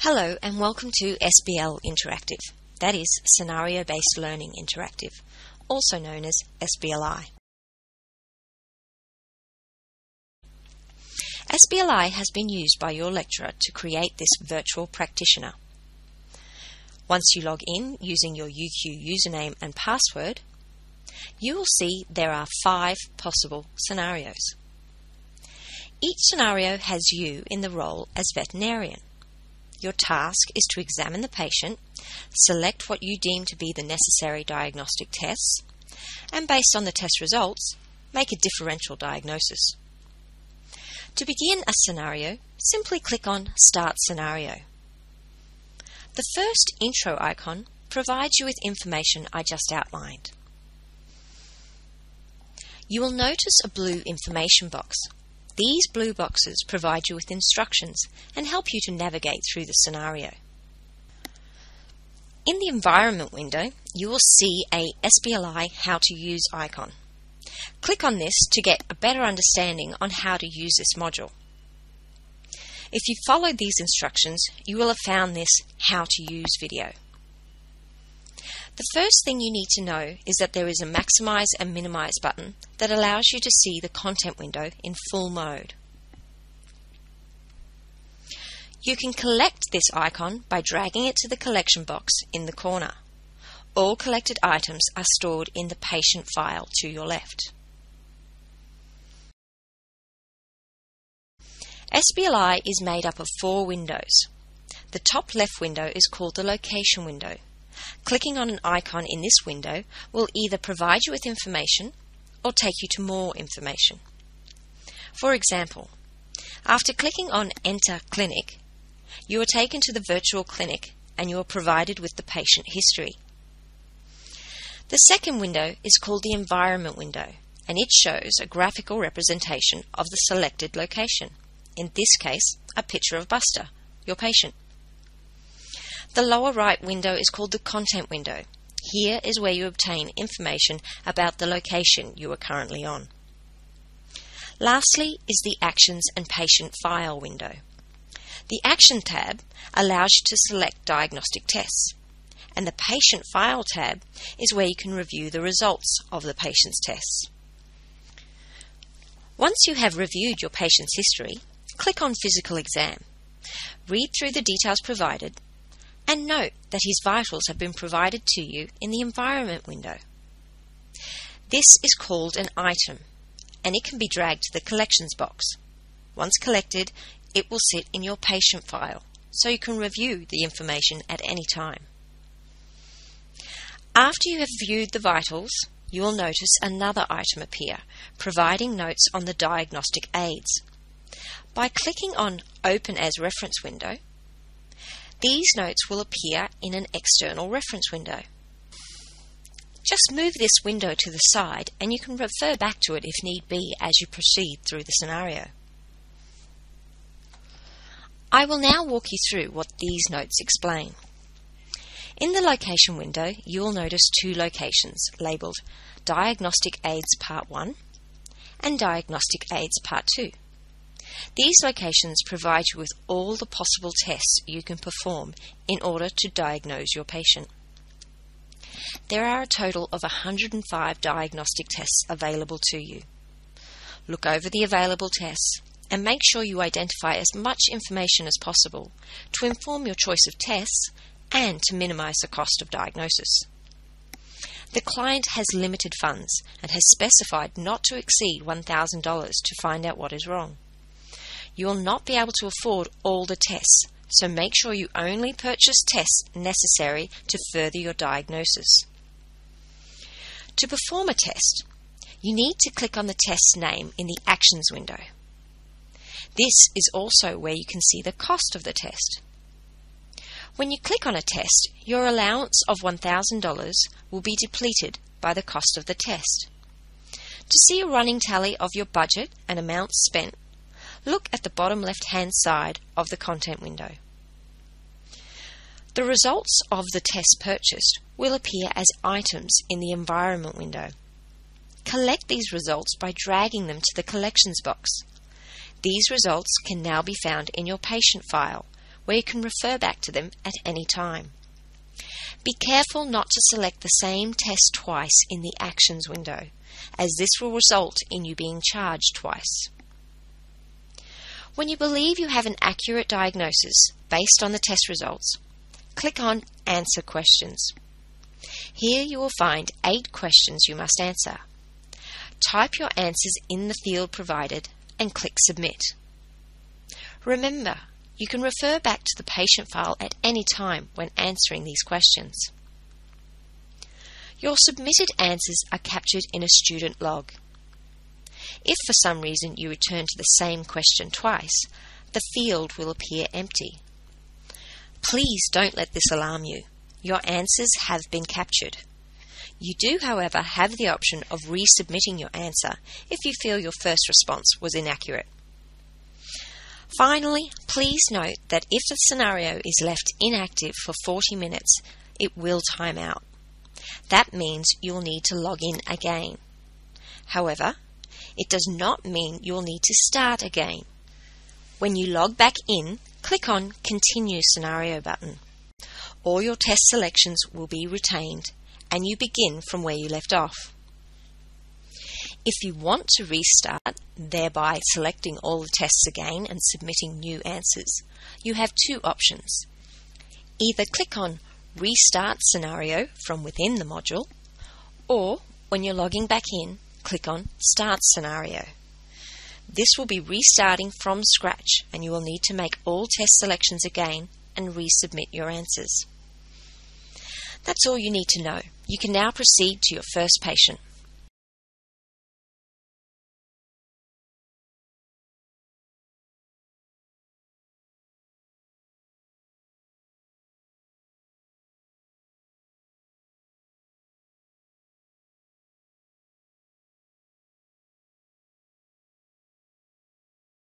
Hello and welcome to SBL Interactive, that is Scenario-Based Learning Interactive, also known as SBLi. SBLi has been used by your lecturer to create this virtual practitioner. Once you log in using your UQ username and password, you will see there are 5 possible scenarios. Each scenario has you in the role as veterinarian. Your task is to examine the patient, select what you deem to be the necessary diagnostic tests, and based on the test results, make a differential diagnosis. To begin a scenario, simply click on Start Scenario. The first intro icon provides you with information I just outlined. You will notice a blue information box. These blue boxes provide you with instructions and help you to navigate through the scenario. In the Environment window, you will see a SBLi How to Use icon. Click on this to get a better understanding on how to use this module. If you followed these instructions, you will have found this How to Use video. The first thing you need to know is that there is a Maximize and Minimize button that allows you to see the content window in full mode. You can collect this icon by dragging it to the collection box in the corner. All collected items are stored in the patient file to your left. SBLi is made up of 4 windows. The top left window is called the Location window. Clicking on an icon in this window will either provide you with information or take you to more information. For example, after clicking on Enter Clinic, you are taken to the virtual clinic and you are provided with the patient history. The second window is called the Environment window, and it shows a graphical representation of the selected location. In this case, a picture of Buster, your patient. The lower right window is called the Content window. Here is where you obtain information about the location you are currently on. Lastly is the Actions and Patient File window. The Action tab allows you to select diagnostic tests, and the Patient File tab is where you can review the results of the patient's tests. Once you have reviewed your patient's history, click on Physical Exam. Read through the details provided and note that his vitals have been provided to you in the Environment window. This is called an item, and it can be dragged to the Collections box. Once collected, it will sit in your patient file, so you can review the information at any time. After you have viewed the vitals, you will notice another item appear, providing notes on the diagnostic aids. By clicking on Open as Reference window, these notes will appear in an external reference window. Just move this window to the side and you can refer back to it if need be as you proceed through the scenario. I will now walk you through what these notes explain. In the Location window, you will notice 2 locations labelled Diagnostic Aids Part 1 and Diagnostic Aids Part 2. These locations provide you with all the possible tests you can perform in order to diagnose your patient. There are a total of 105 diagnostic tests available to you. Look over the available tests and make sure you identify as much information as possible to inform your choice of tests and to minimize the cost of diagnosis. The client has limited funds and has specified not to exceed $1,000 to find out what is wrong. You will not be able to afford all the tests, so make sure you only purchase tests necessary to further your diagnosis. To perform a test, you need to click on the test's name in the Actions window. This is also where you can see the cost of the test. When you click on a test, your allowance of $1,000 will be depleted by the cost of the test. To see a running tally of your budget and amounts spent, look at the bottom left-hand side of the Content window. The results of the test purchased will appear as items in the Environment window. Collect these results by dragging them to the Collections box. These results can now be found in your patient file, where you can refer back to them at any time. Be careful not to select the same test twice in the Actions window, as this will result in you being charged twice. When you believe you have an accurate diagnosis based on the test results, click on Answer Questions. Here you will find 8 questions you must answer. Type your answers in the field provided and click Submit. Remember, you can refer back to the patient file at any time when answering these questions. Your submitted answers are captured in a student log. If for some reason you return to the same question twice, the field will appear empty. Please don't let this alarm you. Your answers have been captured. You do, however, have the option of resubmitting your answer if you feel your first response was inaccurate. Finally, please note that if the scenario is left inactive for 40 minutes, it will time out. That means you'll need to log in again. However, it does not mean you'll need to start again. When you log back in, click on Continue Scenario button. All your test selections will be retained, and you begin from where you left off. If you want to restart, thereby selecting all the tests again and submitting new answers, you have 2 options. Either click on Restart Scenario from within the module, or when you're logging back in, click on Start Scenario. This will be restarting from scratch, and you will need to make all test selections again and resubmit your answers. That's all you need to know. You can now proceed to your first patient.